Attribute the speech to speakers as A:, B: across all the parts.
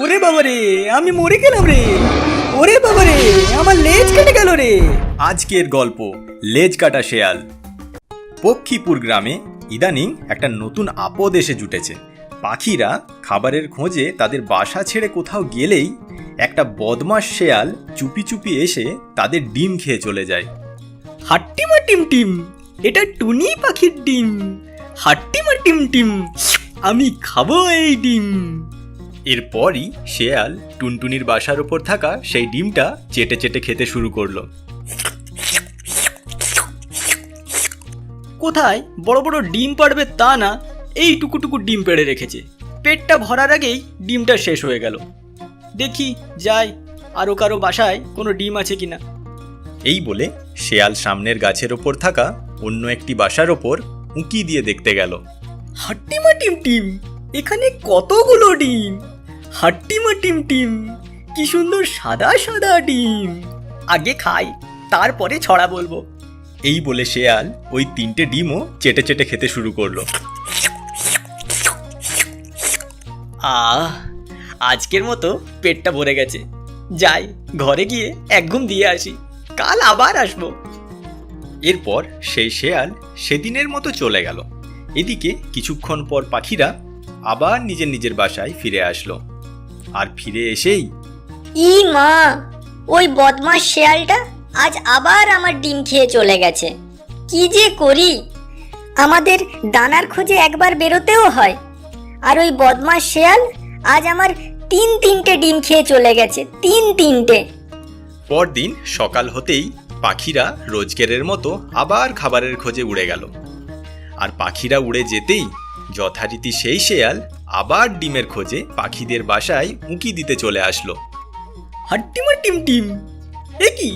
A: ওরে বাবারে, আমি মরে গেলাম রে। ওরে বাবারে, আমার লেজ কেটে গেল রে।
B: আজকের গল্প লেজ কাটা শেয়াল। পক্ষীপুর গ্রামে ইদানিং একটা নতুন আপদ এসে জুটেছে। পাখিরা খাবারের খোঁজে তাদের বাসা ছেড়ে কোথাও গেলেই একটা বদমাশ শেয়াল চুপি চুপি এসে তাদের ডিম খেয়ে চলে যায়।
A: হাট্টিমা টিম টিম, এটা টুনি পাখির ডিম। হাট্টিমা টিম টিম, আমি খাবো এই ডিম।
B: এরপরই শেয়াল টুনটুনির বাসার ওপর থাকা সেই ডিমটা চেটে চেটে খেতে শুরু করলো।
A: কোথায় বড় বড় ডিম পাড়বে তা না, এই টুকুটুকু ডিম পেড়ে রেখেছে। পেটটা ভরার আগেই ডিমটা শেষ হয়ে গেল। দেখি যাই, আরও কারো বাসায় কোনো ডিম আছে কিনা।
B: এই বলে শেয়াল সামনের গাছের ওপর থাকা অন্য একটি বাসার ওপর উঁকি দিয়ে দেখতে গেল।
A: হাট্টিমা টিম টিম, এখানে কতগুলো ডিম। হাট্টিমা টিম টিম, কি সুন্দর সাদা সাদা ডিম। আগে খাই, তারপরে ছড়া বলবো।
B: এই বলে শেয়াল ওই 3টে ডিমও চেটে চেটে খেতে শুরু করলো।
A: আজকের মতো পেটটা ভরে গেছে। যাই, ঘরে গিয়ে এক ঘুম দিয়ে আসি, কাল আবার আসবো।
B: এরপর সেই শেয়াল সেদিনের মতো চলে গেল। এদিকে কিছুক্ষণ পর পাখিরা আবার নিজের নিজের বাসায় ফিরে আসলো। আর ফিরে এসেই
C: ই মা, ওই বদমাস শেয়ালটা আজ আবার আমার ডিম খেয়ে চলে গেছে। কি যে করি, আমাদের দানার খোঁজে একবার বেরোতেও হয়, আর ওই বদমাস শেয়াল আজ আমার তিনটে ডিম খেয়ে চলে গেছে। তিনটে।
B: পরদিন সকাল হতেই পাখিরা রোজগেরের মতো আবার খাবারের খোঁজে উড়ে গেল। আর পাখিরা উড়ে যেতেই যথারীতি সেই শেয়াল আবার ডিমের খোঁজে পাখিদের বাসায় উঁকি দিতে চলে আসলো।
A: হাট্টিমা টিম টিম, এ কি,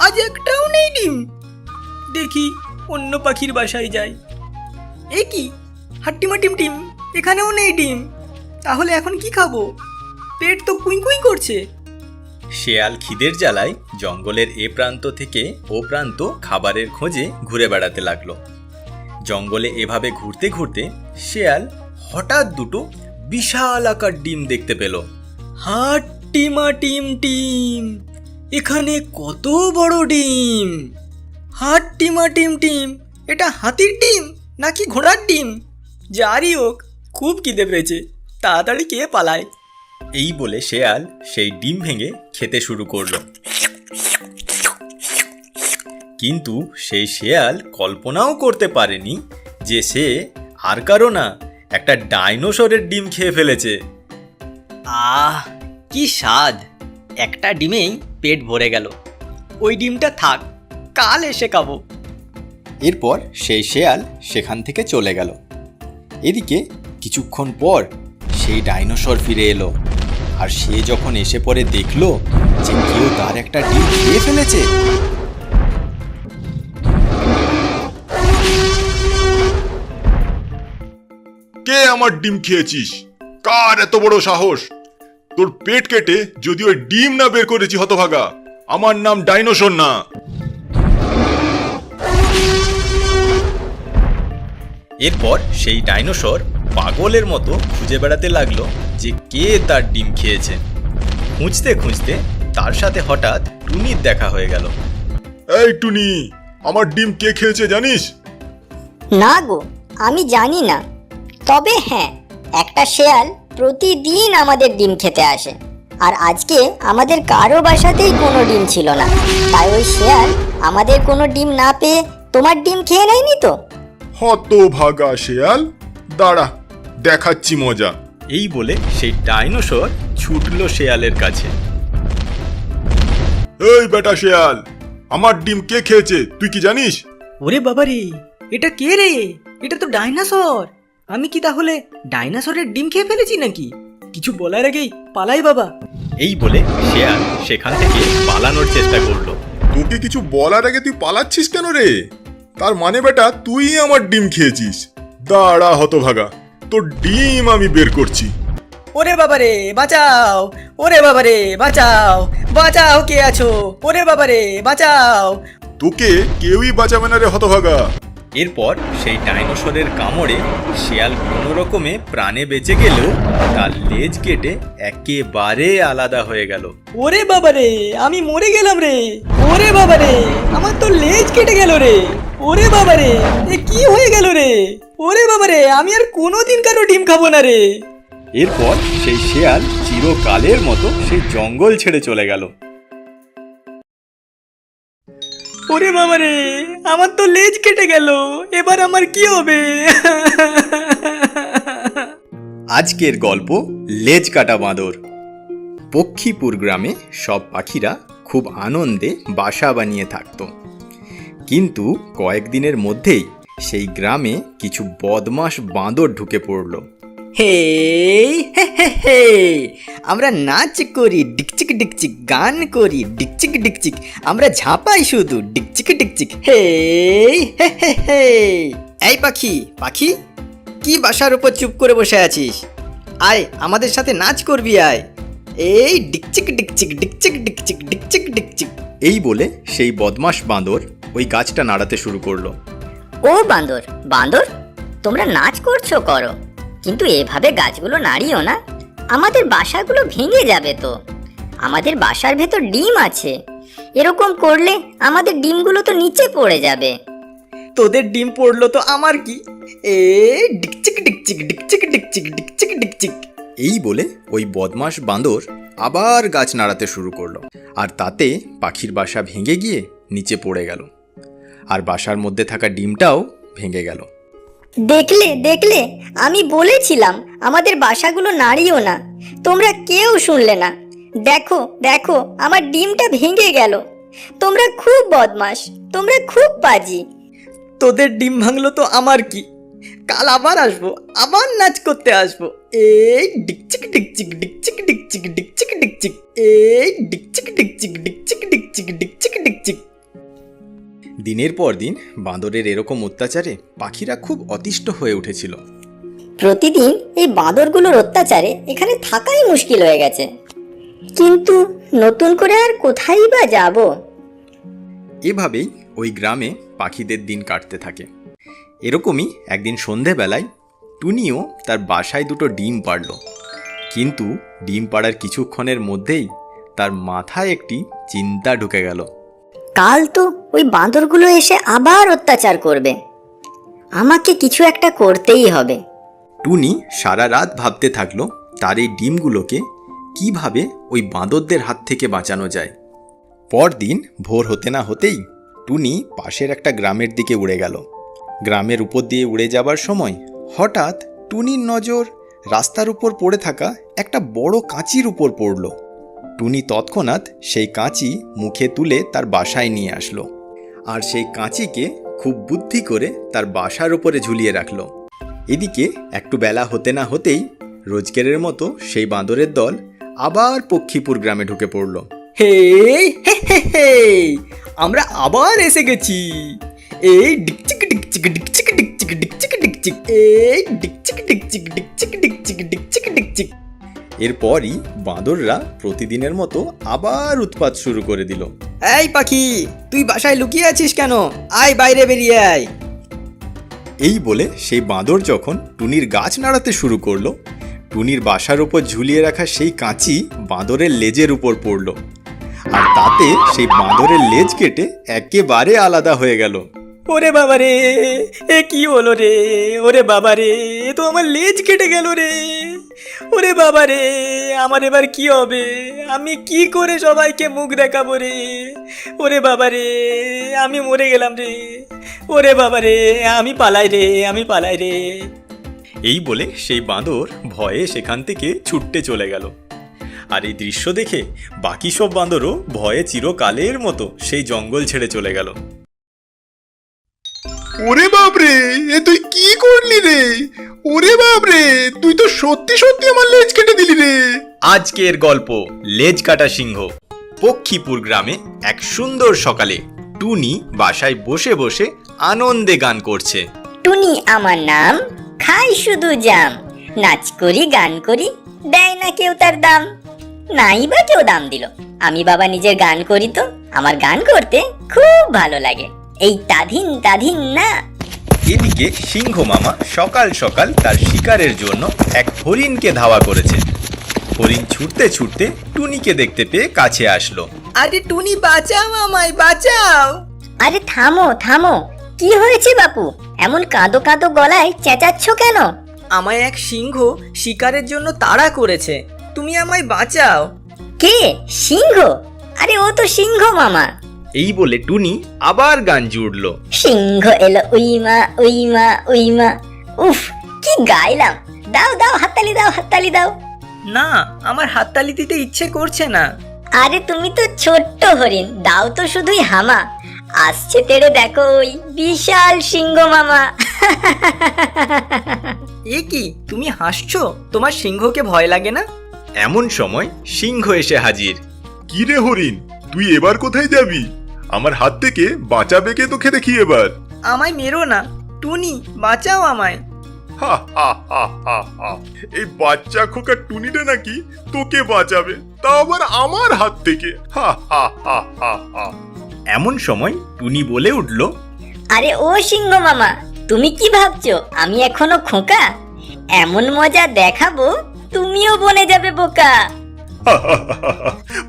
A: আজ একটাও নেই ডিম। দেখি অন্য পাখির বাসায় যাই। এ কি, হাট্টিমা টিম টিম, এখানেও নেই ডিম। তাহলে এখন কি খাবো? পেট তো কুই কুই করছে।
B: শেয়াল খিদের জ্বালায় জঙ্গলের এ প্রান্ত থেকে ও প্রান্ত খাবারের খোঁজে ঘুরে বেড়াতে লাগলো। জঙ্গলে এভাবে ঘুরতে ঘুরতে শেয়াল হঠাৎ দুটো বিশাল আকার ডিম দেখতে পেল।
A: হাট্টিমা টিম টিম, এখানে কত বড় ডিম। হাট্টিমা টিম টিম, এটা হাতির ডিম নাকি ঘোড়ার ডিম? যারই হোক, খুব খিদে পেয়েছে, তাড়াতাড়ি কে পালায়।
B: এই বলে শেয়াল সেই ডিম ভেঙে খেতে শুরু করলো। কিন্তু সেই শেয়াল কল্পনাও করতে পারেনি যে সে আর কারো না, একটা ডাইনোসরের ডিম খেয়ে ফেলেছে।
A: কি স্বাদ! একটা ডিমেই পেট ভরে গেল। ওই ডিমটা থাক, কাল এসে খাবো।
B: এরপর সেই শেয়াল সেখান থেকে চলে গেল। এদিকে কিছুক্ষণ পর সেই ডাইনোসর ফিরে এলো। আর সে যখন এসে পরে দেখলো যে কেউ তার একটা ডিম খেয়ে ফেলেছে।
D: কে আমার ডিম খেয়েছিস? কার এত বড় সাহস? তোর পেট কেটে যদি ওই ডিম না বের করেছি হতভাগা, আমার নাম ডাইনোসর না।
B: এরপর সেই ডাইনোসর পাগলের মতো খুঁজে বেড়াতে লাগলো যে কে তার ডিম খেয়েছে। খুঁজতে খুঁজতে তার সাথে হঠাৎ টুনির দেখা হয়ে গেল।
D: এই টুনি, আমার ডিম কে খেয়েছে জানিস?
C: না গো, আমি জানি না। তবে হ্যাঁ, একটা শেয়াল প্রতিদিন আমাদের ডিম খেতে আসে, আর আজকে আমাদের কারো বাসাতেই কোনো ডিম ছিল না। তাই ওই শেয়াল আমাদের কোনো ডিম না পেয়ে তোমার ডিম খেয়ে নেয়নি তো?
D: হতভাগা শেয়াল, দাঁড়া, দেখাচ্ছি মজা।
B: এই বলে সেই ডাইনোসর ছুটলো শেয়ালের কাছে।
D: এই বেটা শেয়াল, আমার ডিম কে খেয়েছে তুই কি জানিস?
A: ওরে বাবারে, এটা কে রে? এটা তো ডাইনোসর। আমি কি তাহলে ডাইনোসরের ডিম খেয়ে ফেলেছি নাকি? কিছু বলার আগেই পালাই বাবা।
B: এই বলে শেয়াল সেখান থেকে পালানোর চেষ্টা করলো।
D: তোকে কিছু বলার আগে তুই পালাচ্ছিস কেন রে? তার মানে বেটা তুই আমার ডিম খেয়েছিস। দাঁড়া হতভাগা, তোর ডিম আমি বের করছি।
A: ওরে বাবারে বাঁচাও! ওরে বাবারে বাঁচাও! বাঁচাও, কে আছো? ওরে বাবারে বাঁচাও!
D: তোকে কেউই বাঁচাবে না রে হতভাগা।
B: এরপর সেই ডাইনোসরের কামড়ে শিয়াল কোনো রকমে প্রাণে বেঁচে গেলেও তার লেজ কেটে একেবারে আলাদা হয়ে গেল।
A: ওরে বাবারে, আমি মরে গেলাম রে। ওরে বাবারে, আমার তো লেজ কেটে গেল রে। ওরে বাবারে, এ কি হয়ে গেল রে। ওরে বাবারে, আমি আর কোনোদিন কারো ডিম খাবো না রে।
B: এরপর সেই শিয়াল চিরকালের মতো সেই জঙ্গল ছেড়ে চলে গেল।
A: ওরে বাবারে, আমার তো লেজ কেটে গেল, এবার আমার কি হবে?
B: আজকের গল্প লেজ কাটা বাঁদর। পক্ষীপুর গ্রামে সব পাখিরা খুব আনন্দে বাসা বানিয়ে থাকত, কিন্তু কয়েকদিনের মধ্যেই সেই গ্রামে কিছু বদমাশ বাঁদর ঢুকে পড়ল।
A: হে হে হে হে, আমরা নাচ করি ডিকচিক ডিকচিক, গান করি ডিকচিক ডিকচিক, আমরা ঝাঁপাই শুধু ডিকচিক ডিকচিক। হে হে হে হে। এই পাখি, পাখি কি বাসার উপর চুপ করে বসে আছিস? আয় আমাদের সাথে নাচ করবি, আয়। এই ডিকচিক ডিকচিক ডিকচিক ডিকচিক ডিকচিক ডিকচিক।
B: এই বলে সেই বদমাশ বাঁদর ওই গাছটা নাড়াতে শুরু করলো।
C: ও বাঁদর, বাঁদর, তোমরা নাচ করছো করো, কিন্তু এভাবে গাছগুলো নাড়িও না, আমাদের বাসাগুলো ভেঙে যাবে তো। আমাদের বাসার ভেতর ডিম আছে, এরকম করলে আমাদের ডিমগুলো তো নিচে পড়ে যাবে।
A: তোদের ডিম পড়লো তো আমার কি? এ ডিকচিক ডিকচিক ডিকচিক ডিকচিক ডিকচিক ডিকচিক।
B: এই বলে ওই বদমাশ বাঁদর আবার গাছ নাড়াতে শুরু করলো, আর তাতে পাখির বাসা ভেঙে গিয়ে নিচে পড়ে গেল, আর বাসার মধ্যে থাকা ডিমটাও ভেঙে গেল।
C: দেখলে দেখলে, আমি বলেছিলাম আমাদের বাসাগুলো নাড়িও না, তোমরা কেউ শুনলে না। দেখো দেখো, আমার ডিমটা ভেঙে গেল। তোমরা খুব বদমাশ, তোমরা খুব পাজি।
A: তোদের ডিম ভাঙলো তো আমার কি? কাল আবার আসবো, আবার নাচ করতে আসবো। এই ডিকচিক ডিকচিক ডিকচিক ডিকচিক ডিকচিক ডিকচিক। এই ডিকচিক ডিকচিক ডিকচিক ডিকচিক ডিকচিক ডিকচিক।
B: দিনের পর দিন বাঁদরের এরকম অত্যাচারে পাখিরা খুব অতিষ্ঠ হয়ে উঠেছিল।
C: প্রতিদিন এই বাঁদরগুলোর অত্যাচারে এখানে থাকাই মুশকিল হয়ে গেছে, কিন্তু নতুন করে আর কোথায় বা যাব?
B: এভাবেই ওই গ্রামে পাখিদের দিন কাটতে থাকে। এরকমই একদিন সন্ধেবেলায় টুনিও তার বাসায় দুটো ডিম পাড়ল, কিন্তু ডিম পাড়ার কিছুক্ষণের মধ্যেই তার মাথায় একটি চিন্তা ঢুকে গেল।
C: কাল তো ওই বাঁদরগুলো এসে আবার অত্যাচার করবে, আমাকে কিছু একটা করতেই হবে।
B: টুনি সারা রাত ভাবতে থাকলো তার এই ডিমগুলোকে কিভাবে ওই বাঁদরদের হাত থেকে বাঁচানো যায়। পরদিন ভোর হতে না হতেই টুনি পাশের একটা গ্রামের দিকে উড়ে গেল। গ্রামের উপর দিয়ে উড়ে যাবার সময় হঠাৎ টুনির নজর রাস্তার উপর পড়ে থাকা একটা বড় কাঁচির উপর পড়ল। টুনি তৎক্ষণাৎ সেই কাঁচি মুখে তুলে তার বাসায় নিয়ে আসলো, আর সেই কাঁচিকে খুব বুদ্ধি করে তার বাসার উপরে ঝুলিয়ে রাখলো। এদিকে একটু বেলা হতে না হতেই রোজগারের মতো সেই বাঁদরের দল আবার পক্ষীপুর গ্রামে ঢুকে পড়ল।
A: হে হে হে হে, আমরা আবার এসে গেছি। এই ডিকচিক ডিকচিক ডিকচিক ডিকচিক ডিকচিক ডিকচিক। এই ডিকচিক ডিকচিক ডিকচিক ডিকচিক ডিকচিক ডিকচিক।
B: এরপরই বাঁদররা প্রতিদিনের মতো আবার উৎপাত শুরু করে দিল।
A: এই পাখি, তুই বাসায় লুকিয়ে আছিস কেন? আয় বাইরে বেরিয়ে আয়।
B: এই বলে সেই বাঁদর যখন টুনির গাছ নাড়াতে শুরু করলো, টুনির বাসার উপর ঝুলিয়ে রাখা সেই কাঁচি বাঁদরের লেজের উপর পড়ল, আর তাতে সেই বাঁদরের লেজ কেটে একেবারে আলাদা হয়ে গেল।
A: ওরে বাবা রে, এ কি হলো রে? ওরে বাবা রে, এ তো আমার লেজ কেটে গেল রে। ওরে বাবা রে, আমার এবার কি হবে? আমি কি করে সবাইকে মুখ দেখাবো রে? ওরে বাবা রে, আমি মরে গেলাম রে। ওরে বাবা রে, আমি পালাই রে, আমি পালাই রে।
B: এই বলে সেই বাঁদর ভয়ে সেখান থেকে ছুটতে চলে গেল। আর এই দৃশ্য দেখে বাকি সব বাঁদরও ভয়ে চিরকালের মতো সেই জঙ্গল ছেড়ে চলে গেল।
D: ওরে বাপরে, এ তুই কি করলি রে? ওরে বাপরে, তুই তো সত্যি সত্যি আমার লেজ কেটে দিলি রে।
B: আজকের গল্প লেজ কাটা সিংহ। পক্ষীপুর গ্রামে এক সুন্দর সকালে টুনি বাসায় বসে বসে আনন্দে গান করছে।
C: টুনি আমার নাম, খাই শুধু জাম, নাচ করি গান করি, দেয় না কেউ তার দাম। নাই বা কেউ দাম দিল, আমি বাবা নিজের গান করি তো, আমার গান করতে খুব ভালো লাগে। এই তাধিন তাধিন না,
B: এদিকে সিংহ মামা সকাল সকাল তার শিকারের জন্য এক হরিণকে ধাওয়া করেছে। হরিণ ছুটতে ছুটতে টুনিকে দেখতে পেয়ে কাছে আসলো।
A: আরে টুনি বাঁচাও আমায়, বাঁচাও।
C: আরে থামো থামো, কি হয়েছে বাপু? এমন কাঁদো কাঁদো গলায় চেঁচাচ্ছ কেন?
A: আমায় এক সিংহ শিকারের জন্য তাড়া করেছে, তুমি আমায় বাঁচাও।
C: কে? সিংহ? আরে ও তো সিংহ মামা।
B: এই বলে টুনি আবার গান জুড়ল।
C: সিংহ এলো উইমা উইমা উইমা। উফ, কি গাইলাম! দাও দাও হাততালি দাও, হাততালি দাও।
A: না, আমার হাততালি দিতে ইচ্ছে করছে না।
C: আরে তুমি তো ছোট্ট হরিণ, দাও তো শুধুই হামা। আসছে তেড়ে দেখো ওই বিশাল সিংহ মামা।
A: এ কি, তুমি হাসছো? তোমার সিংহকে ভয় লাগে না?
B: এমন সময় সিংহ এসে হাজির।
D: কি রে হরিণ, তুই এবার কোথায় যাবি? আমার হাত থেকে বাঁচাবে কে তোকে দেখি এবার।
A: আমায় মেরো না, টুনি বাঁচাও আমায়।
D: হা হা হা হা হা। এই বাচ্চা খোকা টুনিটা নাকি তোকে বাঁচাবে, তা আবার আমার হাত থেকে। হা হা হা হা হা।
B: এমন সময় টুনি বলে উঠল,
C: আরে ও সিংহ মামা, তুমি কি ভাবছো আমি এখনো খোকা? এমন মজা দেখাবো তুমিও বনে যাবে বোকা।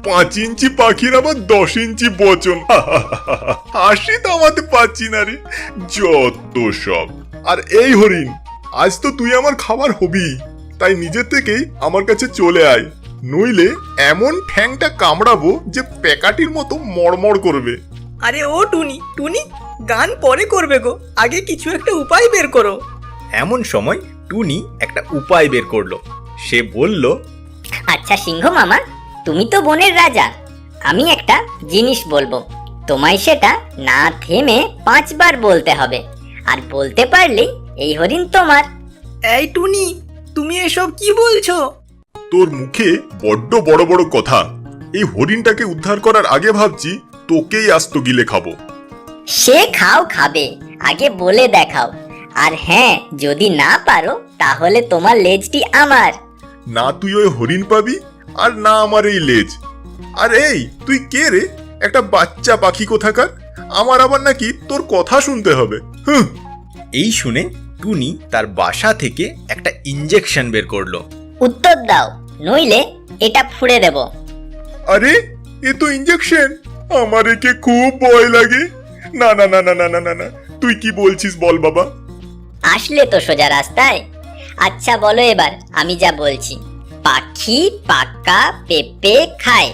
D: 5 ইঞ্চি পাখির আবার 10 ইঞ্চি বচন। হাসি থামাতে পারছি না রে, যত সব। আর এই হরিণ, আজ তো তুই আমার খাবার হবি, তাই নিজের থেকেই আমার কাছে চলে আয়, নইলে এমন ঠ্যাংটা কামড়াবো যে প্যাকাটির মতো মড়মড় করবে।
A: আরে ও টুনি, টুনি গান পরে করবে গো, আগে কিছু একটা উপায় বের করো।
B: এমন সময় টুনি একটা উপায় বের করলো। সে বলল,
C: আচ্ছা সিংহ মামা, তুমি তো বনের রাজা, আমি একটা জিনিস বলবো, তোমায় সেটা না থেমে 5 বার বলতে হবে, আর বলতে পারলেই এই হরিণ তোমার।
A: এই টুনি, তুমি এসব কি বলছো?
D: তোর মুখে বড্ড বড় বড় কথা। এই হরিণটাকে উদ্ধার করার আগে ভাবছি তোকেই আস্ত গিলে খাবো।
C: সে খাও খাবে, আগে বলে দেখাও। আর হ্যাঁ, যদি না পারো তাহলে তোমার লেজটি আমার।
D: না তুই ওই হরিণ পাবি, আর না আমার এই লেজ। আর এই তুই কে রে? একটা বাচ্চা পাখি কোথাকার, আমার আবার নাকি তোর কথা শুনতে হবে। হুঁ।
B: এই শুনে টুনি তার বাসা থেকে একটা ইঞ্জেকশন বের করলো।
C: উত্তর দাও, নইলে এটা ফুঁড়ে দেব।
D: আরে এ তো ইঞ্জেকশন, আমার একে খুব ভয় লাগে। না না না না না না না না, তুই কি বলছিস বল বাবা।
C: আসলে তো সোজা রাস্তায়। আচ্ছা বলো এবার আমি যা বলছি। পাখি পাকা পেঁপে খায়।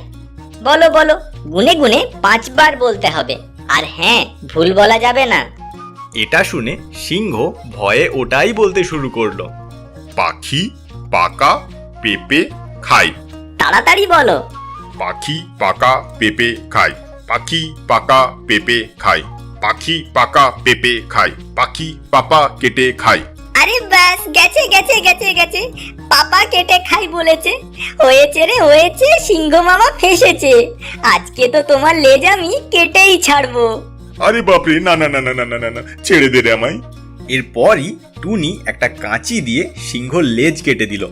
C: বলো বলো, গুনে গুনে 5 বার বলতে হবে, আর হ্যাঁ, ভুল বলা যাবে না।
B: এটা শুনে সিংহ ভয়ে ওটাই বলতে শুরু করলো।
D: পাখি পাকা পেঁপে খায়।
C: তাড়াতাড়ি বলো।
D: পাখি পাকা পেঁপে খায়। পাখি পাকা পেঁপে খায়। পাখি পাকা পেঁপে খায়। পাখি পাপা কেটে খায়।
C: আরে ব্যাস, গেছে গেছে গেছে গেছে, পাপা কেটে খাই বলেছে। হয়েছে রে হয়েছে, সিংহ মামা ফেসেছে। আজকে তো তোমার লেজ আমি কেটেই ছাড়বো।
D: আরে বাপরে, না না না না না না না না, ছেড়ে দে রে আমায়।
B: এরপরই টুনি একটা কাঁচি দিয়ে সিংহর লেজ কেটে দিল,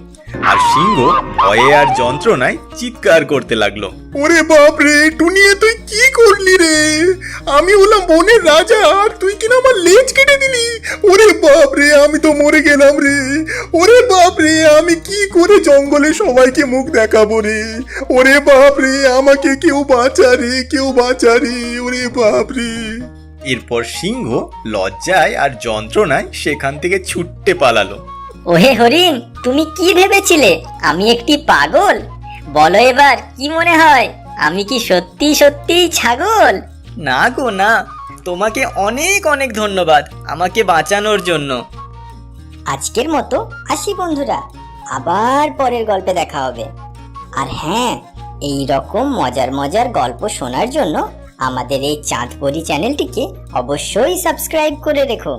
B: আর সিংহ ভয়ে আর যন্ত্রণায় চিৎকার করতে লাগলো।
D: ওরে বাপরে টুনিয়ে, তুই কি করলি রে? আমি হলাম বনের রাজা, আর তুই কিনা আমার লেজ কেটে দিলি। ওরে বাপরে, আমি তো মরে গেলাম রে। ওরে বাপরে, আমি কি করে জঙ্গলে সবাইকে মুখ দেখাবো রে? ওরে বাপরে, আমাকে কেউ বাঁচা রে, কেউ বাঁচা রে। ওরে বাপরে।
B: এরপর সিংহ লজ্জায় আর যন্ত্রণায় সেখান থেকে ছুটতে পালালো।
C: ওহে হরিণ, তুমি কি ভেবেছিলে আমি একটি পাগল? বলো এবার কি মনে হয়, আমি কি সত্যি সত্যি ছাগল?
A: না গো না, তোমাকে অনেক অনেক ধন্যবাদ আমাকে বাঁচানোর জন্য।
C: আজকের মতো আসি বন্ধুরা, আবার পরের গল্পে দেখা হবে। আর হ্যাঁ, এই রকম মজার মজার গল্প শোনার জন্য আমাদের এই চাঁদপরি চ্যানেলটিকে অবশ্যই সাবস্ক্রাইব করে রেখো।